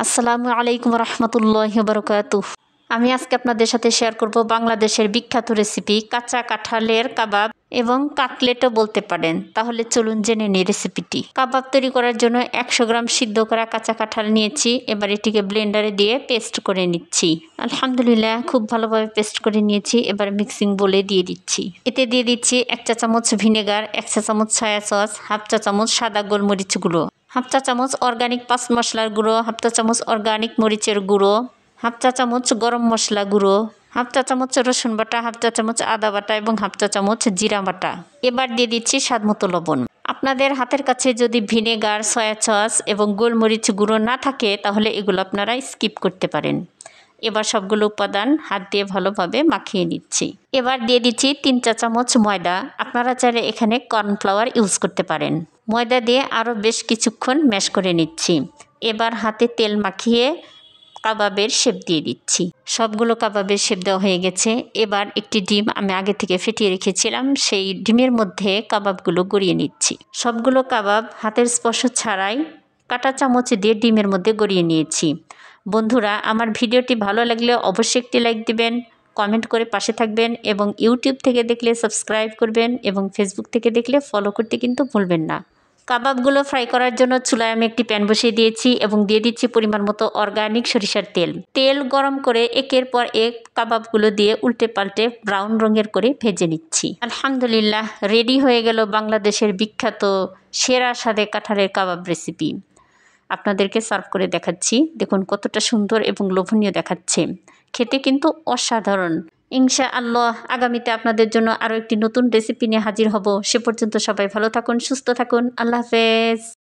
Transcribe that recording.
আসসালামু আলাইকুম রহমতুল্লাহি বারাকাতুহ। আমি আজকে আপনাদের সাথে শেয়ার করব বাংলাদেশের বিখ্যাত রেসিপি কাঁচা কাঁঠালের কাবাব এবং কাটলেটও বলতে পারেন। তাহলে চলুন জেনে নিই রেসিপিটি। কাবাব তৈরি করার জন্য 100 গ্রাম সিদ্ধ করা কাঁচা কাঁঠাল নিয়েছি। এবার এটিকে ব্লেন্ডারে দিয়ে পেস্ট করে নিচ্ছি। আলহামদুলিল্লাহ খুব ভালোভাবে পেস্ট করে নিয়েছি। এবার মিক্সিং বোলে দিয়ে দিচ্ছি। এতে দিয়ে দিচ্ছি 1 চা চামচ ভিনেগার, 1 চা চামচ সয়া সস, হাফ চা চামচ সাদা গোলমরিচ গুঁড়ো, হাফ চা চামচ অর্গানিক পাঁচ মশলার গুঁড়ো, হাফ চা চামচ অর্গানিক মরিচের গুঁড়ো, হাফ চা চামচ গরম মশলা গুঁড়ো, হাফ চা চামচ রসুন বাটা, হাফ চা চামচ আদা বাটা এবং হাফ চা চামচ জিরা বাটা। এবার দিয়ে দিচ্ছি স্বাদমতো লবণ। আপনাদের হাতের কাছে যদি ভিনেগার, সয়া সস এবং গোলমরিচ গুঁড়ো না থাকে তাহলে এগুলো আপনারা স্কিপ করতে পারেন। এবার সবগুলো উপাদান হাত দিয়ে ভালোভাবে মাখিয়ে নিচ্ছি। এবার দিয়ে দিচ্ছি 3 চা চামচ ময়দা। আপনারা চাইলে এখানে কর্নফ্লাওয়ার ইউজ করতে পারেন। ময়দা দিয়ে আরও বেশ কিছুক্ষণ ম্যাশ করে নিচ্ছি। এবার হাতে তেল মাখিয়ে কাবাবের শেপ দিয়ে দিচ্ছি। সবগুলো কাবাবের শেপ দেওয়া হয়ে গেছে। এবার একটি ডিম আমি আগে থেকে ফেটিয়ে রেখেছিলাম, সেই ডিমের মধ্যে কাবাবগুলো গড়িয়ে নিচ্ছি। সবগুলো কাবাব হাতের স্পর্শ ছাড়াই কাঁটা চামচ দিয়ে ডিমের মধ্যে গড়িয়ে নিয়েছি। বন্ধুরা, আমার ভিডিওটি ভালো লাগলে অবশ্যই একটি লাইক দিবেন, কমেন্ট করে পাশে থাকবেন এবং ইউটিউব থেকে দেখলে সাবস্ক্রাইব করবেন এবং ফেসবুক থেকে দেখলে ফলো করতে কিন্তু ভুলবেন না। কাবাবগুলো ফ্রাই করার জন্য চুলায় আমি একটি প্যান বসিয়ে দিয়েছি এবং দিয়ে দিচ্ছি পরিমাণ মতো অর্গানিক সরিষার তেল। তেল গরম করে একের পর এক কাবাবগুলো দিয়ে উল্টে পাল্টে ব্রাউন রঙের করে ভেজে নিচ্ছি। আলহামদুলিল্লাহ, রেডি হয়ে গেল বাংলাদেশের বিখ্যাত সেরা স্বাদে কাঁঠালের কাবাব রেসিপি। আপনাদেরকে সার্ভ করে দেখাচ্ছি। দেখুন কতটা সুন্দর এবং লোভনীয় দেখাচ্ছে। খেতে কিন্তু অসাধারণ। ইনশাআল্লাহ আগামীতে আপনাদের জন্য আরও একটি নতুন রেসিপি নিয়ে হাজির হব। সে পর্যন্ত সবাই ভালো থাকুন, সুস্থ থাকুন। আল্লাহ হাফেজ।